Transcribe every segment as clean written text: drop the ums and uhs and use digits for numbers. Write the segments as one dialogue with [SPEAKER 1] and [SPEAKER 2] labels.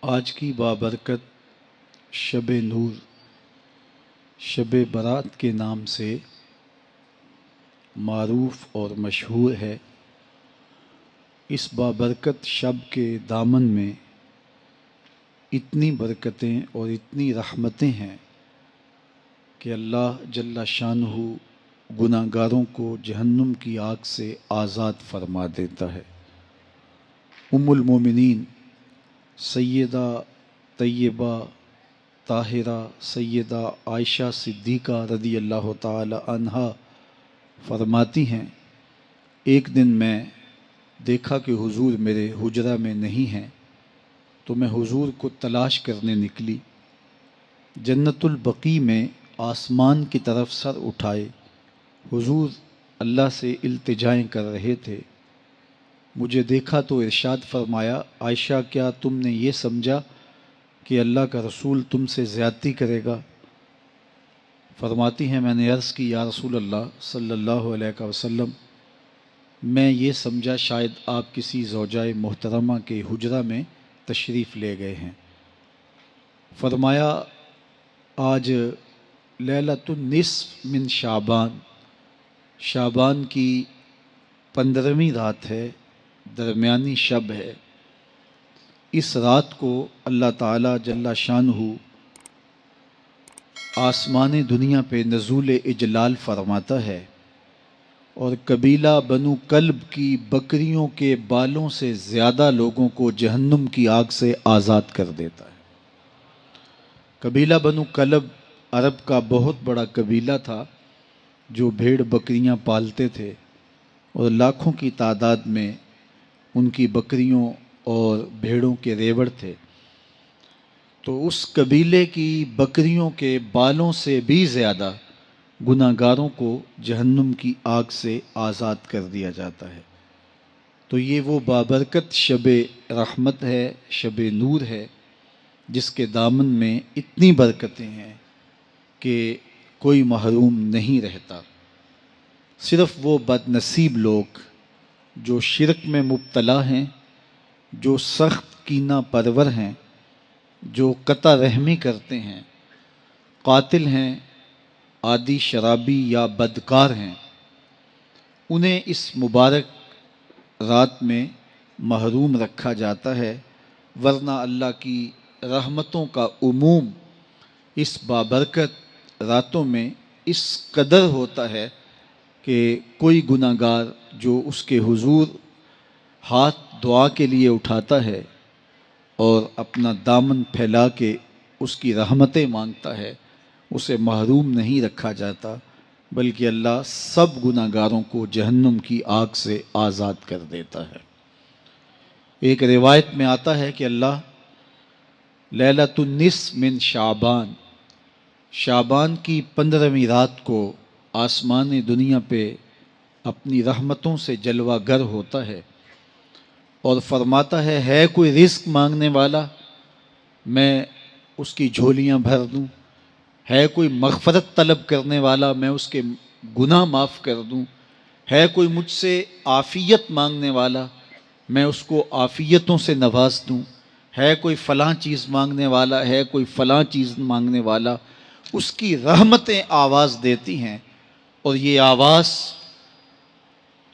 [SPEAKER 1] آج کی بابرکت شب نور، شب برات کے نام سے معروف اور مشہور ہے۔ اس بابرکت شب کے دامن میں اتنی برکتیں اور اتنی رحمتیں ہیں کہ اللہ جل شانہ گناہ گاروں کو جہنم کی آگ سے آزاد فرما دیتا ہے۔ ام المومنین سیدہ طیبہ طاہرہ سیدہ عائشہ صدیقہ رضی اللہ تعالی عنہا فرماتی ہیں، ایک دن میں دیکھا کہ حضور میرے حجرہ میں نہیں ہیں، تو میں حضور کو تلاش کرنے نکلی۔ جنت البقیع میں آسمان کی طرف سر اٹھائے حضور اللہ سے التجائیں کر رہے تھے۔ مجھے دیکھا تو ارشاد فرمایا، عائشہ کیا تم نے یہ سمجھا کہ اللہ کا رسول تم سے زیادتی کرے گا؟ فرماتی ہیں میں نے عرض کی، یا رسول اللہ صلی اللہ علیہ وسلم، میں یہ سمجھا شاید آپ کسی زوجائے محترمہ کے حجرہ میں تشریف لے گئے ہیں۔ فرمایا آج لیلۃ النصف من شعبان، شعبان کی 15ویں رات ہے، درمیانی شب ہے۔ اس رات کو اللہ تعالی جل شانہ آسمان دنیا پہ نزول اجلال فرماتا ہے اور قبیلہ بنو کلب کی بکریوں کے بالوں سے زیادہ لوگوں کو جہنم کی آگ سے آزاد کر دیتا ہے۔ قبیلہ بنو کلب عرب کا بہت بڑا قبیلہ تھا جو بھیڑ بکریاں پالتے تھے اور لاکھوں کی تعداد میں ان کی بکریوں اور بھیڑوں کے ریوڑ تھے۔ تو اس قبیلے کی بکریوں کے بالوں سے بھی زیادہ گناہ گاروں کو جہنم کی آگ سے آزاد کر دیا جاتا ہے۔ تو یہ وہ بابرکت شب رحمت ہے، شب نور ہے، جس کے دامن میں اتنی برکتیں ہیں کہ کوئی محروم نہیں رہتا۔ صرف وہ بد نصیب لوگ جو شرک میں مبتلا ہیں، جو سخت کینہ پرور ہیں، جو قطع رحمی کرتے ہیں، قاتل ہیں، عادی شرابی یا بدکار ہیں، انہیں اس مبارک رات میں محروم رکھا جاتا ہے، ورنہ اللہ کی رحمتوں کا عموم اس بابرکت راتوں میں اس قدر ہوتا ہے کہ کوئی گناہ گار جو اس کے حضور ہاتھ دعا کے لیے اٹھاتا ہے اور اپنا دامن پھیلا کے اس کی رحمتیں مانگتا ہے، اسے محروم نہیں رکھا جاتا، بلکہ اللہ سب گناہ گاروں کو جہنم کی آگ سے آزاد کر دیتا ہے۔ ایک روایت میں آتا ہے کہ اللہ لیلۃ النصف من شعبان، شعبان کی 15ویں رات کو آسمان دنیا پہ اپنی رحمتوں سے جلوہ گر ہوتا ہے اور فرماتا ہے کوئی رزق مانگنے والا، میں اس کی جھولیاں بھر دوں، ہے کوئی مغفرت طلب کرنے والا، میں اس کے گناہ معاف کر دوں، ہے کوئی مجھ سے عافیت مانگنے والا، میں اس کو عافیتوں سے نواز دوں، ہے کوئی فلاں چیز مانگنے والا، ہے کوئی فلاں چیز مانگنے والا، اس کی رحمتیں آواز دیتی ہیں، اور یہ آواز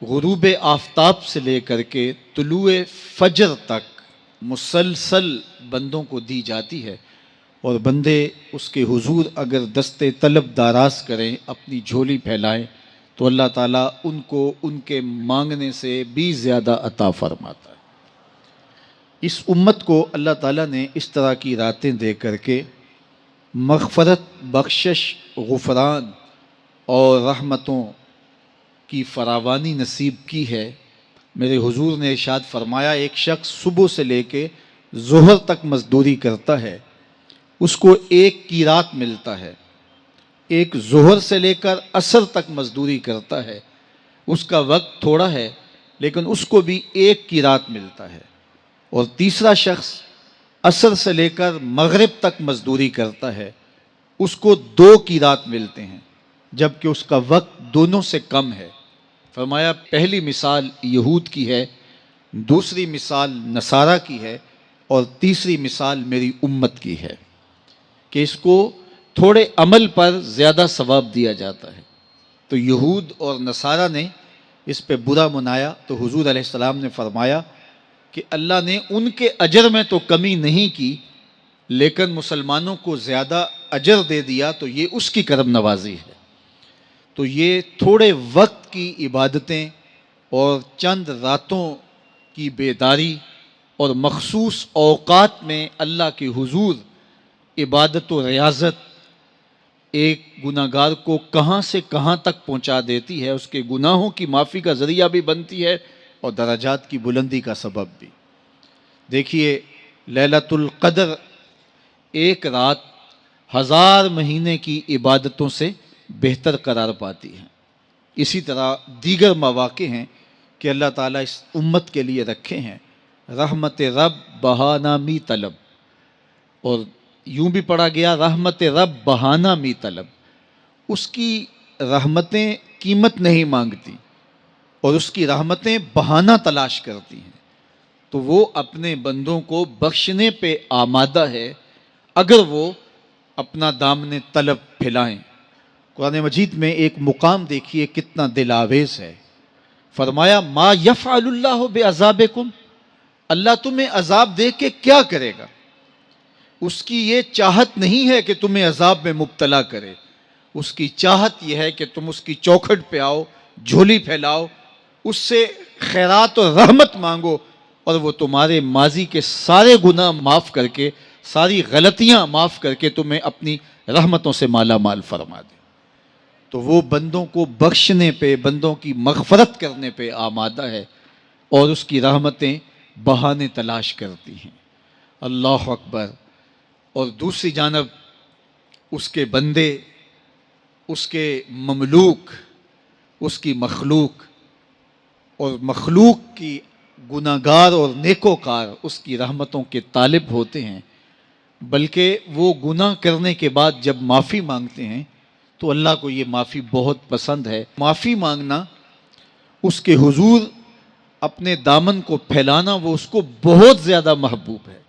[SPEAKER 1] غروب آفتاب سے لے کر کے طلوع فجر تک مسلسل بندوں کو دی جاتی ہے، اور بندے اس کے حضور اگر دست طلب دراز کریں، اپنی جھولی پھیلائیں، تو اللہ تعالیٰ ان کو ان کے مانگنے سے بھی زیادہ عطا فرماتا ہے۔ اس امت کو اللہ تعالیٰ نے اس طرح کی راتیں دے کر کے مغفرت، بخشش، غفران اور رحمتوں کی فراوانی نصیب کی ہے۔ میرے حضور نے ارشاد فرمایا، ایک شخص صبح سے لے کے ظہر تک مزدوری کرتا ہے، اس کو ایک قیراط ملتا ہے۔ ایک ظہر سے لے کر عصر تک مزدوری کرتا ہے، اس کا وقت تھوڑا ہے لیکن اس کو بھی ایک قیراط ملتا ہے۔ اور تیسرا شخص عصر سے لے کر مغرب تک مزدوری کرتا ہے، اس کو 2 قیراط ملتے ہیں، جبکہ اس کا وقت دونوں سے کم ہے۔ فرمایا پہلی مثال یہود کی ہے، دوسری مثال نصارہ کی ہے، اور تیسری مثال میری امت کی ہے کہ اس کو تھوڑے عمل پر زیادہ ثواب دیا جاتا ہے۔ تو یہود اور نصارہ نے اس پہ برا منایا تو حضور علیہ السلام نے فرمایا کہ اللہ نے ان کے اجر میں تو کمی نہیں کی، لیکن مسلمانوں کو زیادہ اجر دے دیا، تو یہ اس کی کرم نوازی ہے۔ تو یہ تھوڑے وقت کی عبادتیں اور چند راتوں کی بیداری اور مخصوص اوقات میں اللہ کے حضور عبادت و ریاضت ایک گناہ گار کو کہاں سے کہاں تک پہنچا دیتی ہے، اس کے گناہوں کی معافی کا ذریعہ بھی بنتی ہے اور درجات کی بلندی کا سبب بھی۔ دیکھیے، لیلۃ القدر ایک رات 1000 مہینے کی عبادتوں سے بہتر قرار پاتی ہے۔ اسی طرح دیگر مواقع ہیں کہ اللہ تعالیٰ اس امت کے لیے رکھے ہیں، رحمت رب بہانہ می طلب، اور یوں بھی پڑھا گیا رحمت رب بہانہ می طلب۔ اس کی رحمتیں قیمت نہیں مانگتی اور اس کی رحمتیں بہانہ تلاش کرتی ہیں، تو وہ اپنے بندوں کو بخشنے پہ آمادہ ہے اگر وہ اپنا دامن طلب پھیلائیں۔ قرآن مجید میں ایک مقام دیکھیے کتنا دل آویز ہے، فرمایا ما یفعل اللہ بعذابکم، اللہ تمہیں عذاب دے کے کیا کرے گا؟ اس کی یہ چاہت نہیں ہے کہ تمہیں عذاب میں مبتلا کرے، اس کی چاہت یہ ہے کہ تم اس کی چوکھٹ پہ آؤ، جھولی پھیلاؤ، اس سے خیرات اور رحمت مانگو، اور وہ تمہارے ماضی کے سارے گناہ معاف کر کے، ساری غلطیاں معاف کر کے تمہیں اپنی رحمتوں سے مالا مال فرما دے۔ تو وہ بندوں کو بخشنے پہ، بندوں کی مغفرت کرنے پہ آمادہ ہے اور اس کی رحمتیں بہانے تلاش کرتی ہیں۔ اللہ اکبر۔ اور دوسری جانب اس کے بندے، اس کے مملوک، اس کی مخلوق، اور مخلوق کی گناہ گار اور نیکوکار اس کی رحمتوں کے طالب ہوتے ہیں، بلکہ وہ گناہ کرنے کے بعد جب معافی مانگتے ہیں تو اللہ کو یہ معافی بہت پسند ہے۔ معافی مانگنا، اس کے حضور اپنے دامن کو پھیلانا، وہ اس کو بہت زیادہ محبوب ہے۔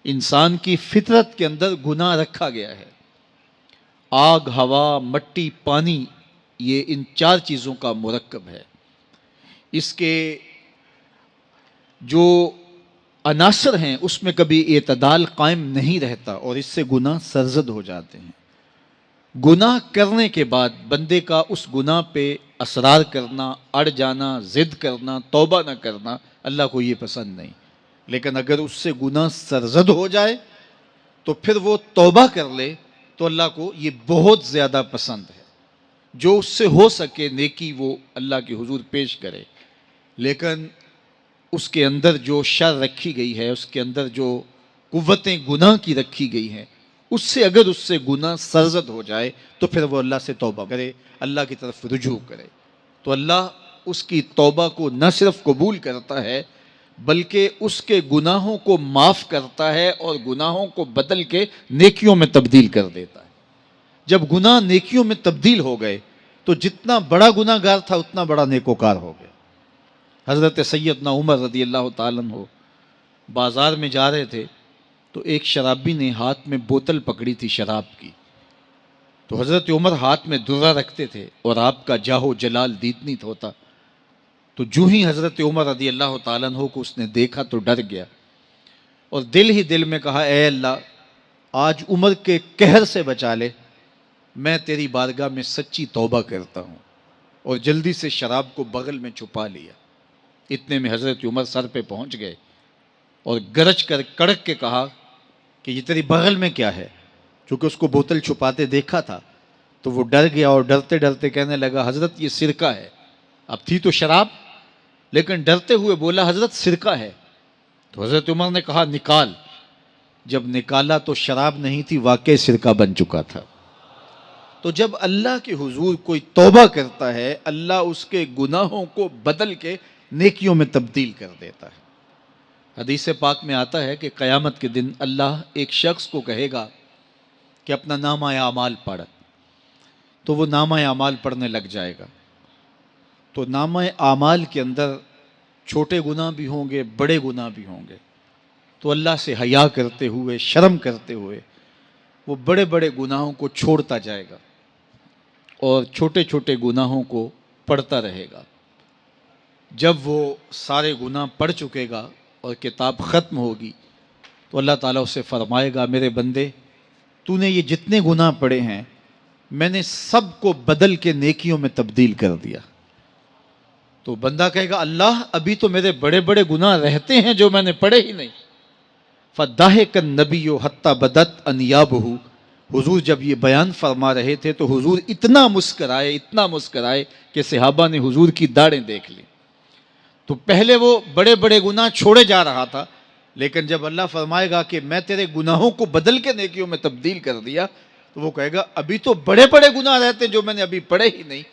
[SPEAKER 1] انسان کی فطرت کے اندر گناہ رکھا گیا ہے۔ آگ، ہوا، مٹی، پانی، یہ ان 4 چیزوں کا مرکب ہے۔ اس کے جو عناصر ہیں اس میں کبھی اعتدال قائم نہیں رہتا اور اس سے گناہ سرزد ہو جاتے ہیں۔ گناہ کرنے کے بعد بندے کا اس گناہ پہ اصرار کرنا، اڑ جانا، ضد کرنا، توبہ نہ کرنا، اللہ کو یہ پسند نہیں۔ لیکن اگر اس سے گناہ سرزد ہو جائے تو پھر وہ توبہ کر لے تو اللہ کو یہ بہت زیادہ پسند ہے۔ جو اس سے ہو سکے نیکی وہ اللہ کے حضور پیش کرے، لیکن اس کے اندر جو شر رکھی گئی ہے، اس کے اندر جو قوتیں گناہ کی رکھی گئی ہیں، اس سے اگر اس سے گناہ سرزد ہو جائے تو پھر وہ اللہ سے توبہ کرے، اللہ کی طرف رجوع کرے، تو اللہ اس کی توبہ کو نہ صرف قبول کرتا ہے بلکہ اس کے گناہوں کو معاف کرتا ہے اور گناہوں کو بدل کے نیکیوں میں تبدیل کر دیتا ہے۔ جب گناہ نیکیوں میں تبدیل ہو گئے تو جتنا بڑا گناہ گار تھا اتنا بڑا نیکوکار ہو گیا۔ حضرت سیدنا عمر رضی اللہ تعالیٰ عنہ بازار میں جا رہے تھے تو ایک شرابی نے ہاتھ میں بوتل پکڑی تھی شراب کی، تو حضرت عمر ہاتھ میں درہ رکھتے تھے اور آپ کا جاہ و جلال دیدنیت ہوتا، تو جو ہی حضرت عمر رضی اللہ تعالیٰ عنہ کو اس نے دیکھا تو ڈر گیا اور دل ہی دل میں کہا، اے اللہ آج عمر کے قہر سے بچا لے، میں تیری بارگاہ میں سچی توبہ کرتا ہوں، اور جلدی سے شراب کو بغل میں چھپا لیا۔ اتنے میں حضرت عمر سر پہ پہنچ گئے اور گرج کر کڑک کے کہا کہ یہ تیری بغل میں کیا ہے؟ چونکہ اس کو بوتل چھپاتے دیکھا تھا تو وہ ڈر گیا اور ڈرتے ڈرتے کہنے لگا، حضرت یہ سرکہ ہے۔ اب تھی تو شراب، لیکن ڈرتے ہوئے بولا، حضرت سرکہ ہے۔ تو حضرت عمر نے کہا، نکال۔ جب نکالا تو شراب نہیں تھی، واقعی سرکہ بن چکا تھا۔ تو جب اللہ کے حضور کوئی توبہ کرتا ہے، اللہ اس کے گناہوں کو بدل کے نیکیوں میں تبدیل کر دیتا ہے۔ حدیث پاک میں آتا ہے کہ قیامت کے دن اللہ ایک شخص کو کہے گا کہ اپنا نامہ اعمال پڑھ، تو وہ نامہ اعمال پڑھنے لگ جائے گا۔ تو نامہ اعمال کے اندر چھوٹے گناہ بھی ہوں گے، بڑے گناہ بھی ہوں گے، تو اللہ سے حیا کرتے ہوئے، شرم کرتے ہوئے وہ بڑے بڑے گناہوں کو چھوڑتا جائے گا اور چھوٹے چھوٹے گناہوں کو پڑھتا رہے گا۔ جب وہ سارے گناہ پڑھ چکے گا اور کتاب ختم ہوگی تو اللہ تعالیٰ اسے فرمائے گا، میرے بندے تو نے یہ جتنے گناہ پڑھے ہیں میں نے سب کو بدل کے نیکیوں میں تبدیل کر دیا۔ تو بندہ کہے گا، اللہ ابھی تو میرے بڑے بڑے گناہ رہتے ہیں جو میں نے پڑھے ہی نہیں۔ فَضَحِكَ النَّبِيُّ حَتَّى بَدَتْ أَنْيَابُهُ، حضور جب یہ بیان فرما رہے تھے تو حضور اتنا مسکرائے کہ صحابہ نے حضور کی داڑھیں دیکھ لی۔ تو پہلے وہ بڑے بڑے گناہ چھوڑے جا رہا تھا، لیکن جب اللہ فرمائے گا کہ میں تیرے گناہوں کو بدل کے نیکیوں میں تبدیل کر دیا، تو وہ کہے گا ابھی تو بڑے بڑے گناہ رہتے ہیں جو میں نے ابھی پڑھے ہی نہیں۔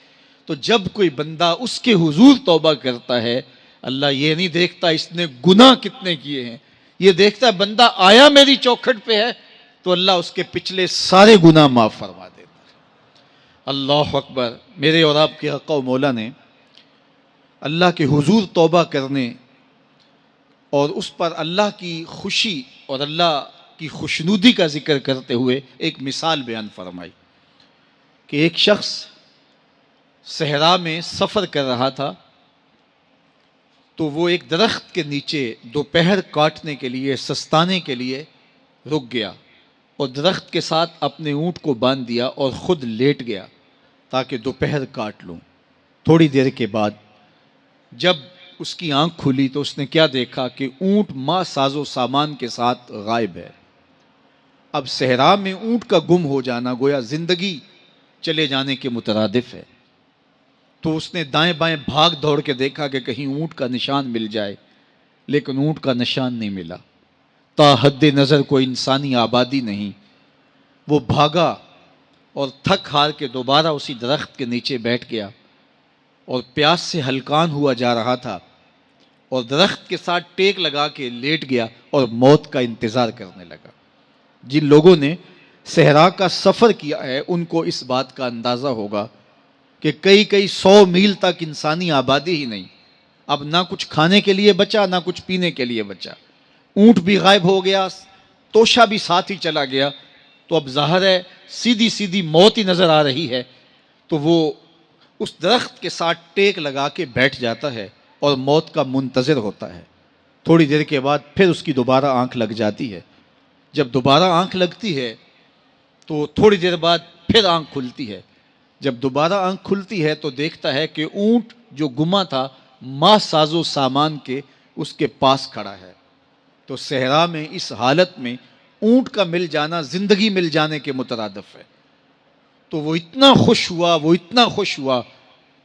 [SPEAKER 1] تو جب کوئی بندہ اس کے حضور توبہ کرتا ہے، اللہ یہ نہیں دیکھتا اس نے گناہ کتنے کیے ہیں، یہ دیکھتا ہے بندہ آیا میری چوکھٹ پہ ہے تو اللہ اس کے پچھلے سارے گناہ معاف فرما دیتا ہے۔ اللہ اکبر۔ میرے اور آپ کے آقا و مولا نے اللہ کے حضور توبہ کرنے اور اس پر اللہ کی خوشی اور اللہ کی خوشنودی کا ذکر کرتے ہوئے ایک مثال بیان فرمائی کہ ایک شخص صحرا میں سفر کر رہا تھا تو وہ ایک درخت کے نیچے دوپہر کاٹنے کے لیے، سستانے کے لیے رک گیا اور درخت کے ساتھ اپنے اونٹ کو باندھ دیا اور خود لیٹ گیا تاکہ دوپہر کاٹ لوں۔ تھوڑی دیر کے بعد جب اس کی آنکھ کھلی تو اس نے کیا دیکھا کہ اونٹ ماں ساز و سامان کے ساتھ غائب ہے۔ اب صحرا میں اونٹ کا گم ہو جانا گویا زندگی چلے جانے کے مترادف ہے۔ تو اس نے دائیں بائیں بھاگ دوڑ کے دیکھا کہ کہیں اونٹ کا نشان مل جائے، لیکن اونٹ کا نشان نہیں ملا۔ تا حد نظر کوئی انسانی آبادی نہیں۔ وہ بھاگا اور تھک ہار کے دوبارہ اسی درخت کے نیچے بیٹھ گیا اور پیاس سے ہلکان ہوا جا رہا تھا اور درخت کے ساتھ ٹیک لگا کے لیٹ گیا اور موت کا انتظار کرنے لگا۔ جن لوگوں نے صحرا کا سفر کیا ہے ان کو اس بات کا اندازہ ہوگا کہ کئی 100 میل تک انسانی آبادی ہی نہیں، اب نہ کچھ کھانے کے لیے بچا نہ کچھ پینے کے لیے بچا، اونٹ بھی غائب ہو گیا، توشہ بھی ساتھ ہی چلا گیا، تو اب ظاہر ہے سیدھی موت ہی نظر آ رہی ہے۔ تو وہ اس درخت کے ساتھ ٹیک لگا کے بیٹھ جاتا ہے اور موت کا منتظر ہوتا ہے۔ تھوڑی دیر کے بعد پھر اس کی دوبارہ آنکھ لگ جاتی ہے۔ جب دوبارہ آنکھ لگتی ہے تو تھوڑی دیر بعد پھر آنکھ کھلتی ہے۔ جب دوبارہ آنکھ کھلتی ہے تو دیکھتا ہے کہ اونٹ جو گما تھا ماں ساز و سامان کے اس کے پاس کھڑا ہے۔ تو صحرا میں اس حالت میں اونٹ کا مل جانا زندگی مل جانے کے مترادف ہے۔ تو وہ اتنا خوش ہوا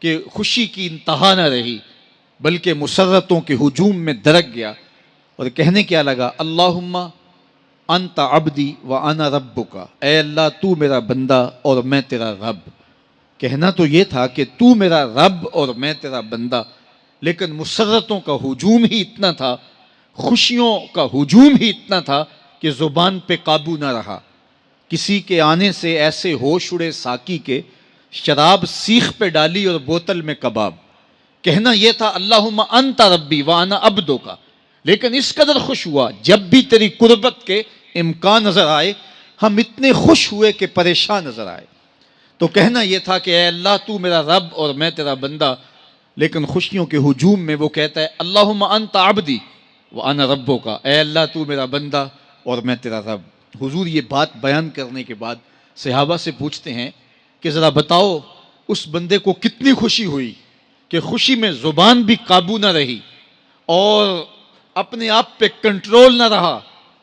[SPEAKER 1] کہ خوشی کی انتہا نہ رہی، بلکہ مسرتوں کے ہجوم میں درک گیا اور کہنے کیا لگا، اللہم انت عبدی وانا ربک، اے اللہ تو میرا بندہ اور میں تیرا رب۔ کہنا تو یہ تھا کہ تو میرا رب اور میں تیرا بندہ، لیکن مسرتوں کا ہجوم ہی اتنا تھا، خوشیوں کا ہجوم ہی اتنا تھا کہ زبان پہ قابو نہ رہا۔ کسی کے آنے سے ایسے ہوش اڑے ساقی کے، شراب سیخ پہ ڈالی اور بوتل میں کباب۔ کہنا یہ تھا اللہم انت ربی وانا عبدک، لیکن اس قدر خوش ہوا جب بھی تیری قربت کے امکان نظر آئے ہم اتنے خوش ہوئے کہ پریشان نظر آئے۔ تو کہنا یہ تھا کہ اے اللہ تو میرا رب اور میں تیرا بندہ، لیکن خوشیوں کے ہجوم میں وہ کہتا ہے اللہم انت عبدی وانا ربک، اے اللہ تو میرا بندہ اور میں تیرا رب۔ حضور یہ بات بیان کرنے کے بعد صحابہ سے پوچھتے ہیں کہ ذرا بتاؤ اس بندے کو کتنی خوشی ہوئی کہ خوشی میں زبان بھی قابو نہ رہی اور اپنے آپ پہ کنٹرول نہ رہا،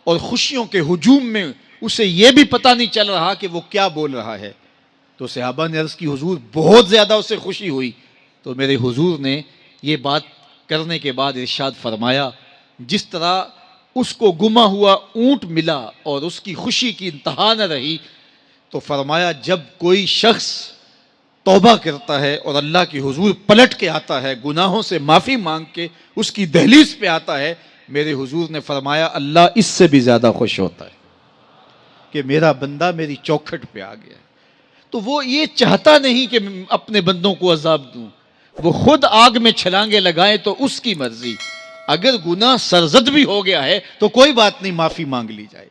[SPEAKER 1] اور خوشیوں کے ہجوم میں اسے یہ بھی پتہ نہیں چل رہا کہ وہ کیا بول رہا ہے۔ تو صحابہ نے عرض کی حضور بہت زیادہ اسے خوشی ہوئی۔ تو میرے حضور نے یہ بات کرنے کے بعد ارشاد فرمایا، جس طرح اس کو گما ہوا اونٹ ملا اور اس کی خوشی کی انتہا نہ رہی، تو فرمایا جب کوئی شخص توبہ کرتا ہے اور اللہ کی حضور پلٹ کے آتا ہے، گناہوں سے معافی مانگ کے اس کی دہلیز پہ آتا ہے، میرے حضور نے فرمایا اللہ اس سے بھی زیادہ خوش ہوتا ہے کہ میرا بندہ میری چوکھٹ پہ آ گیا ہے۔ تو وہ یہ چاہتا نہیں کہ اپنے بندوں کو عذاب دوں، وہ خود آگ میں چھلانگے لگائے تو اس کی مرضی، اگر گناہ سرزد بھی ہو گیا ہے تو کوئی بات نہیں، معافی مانگ لی جائے.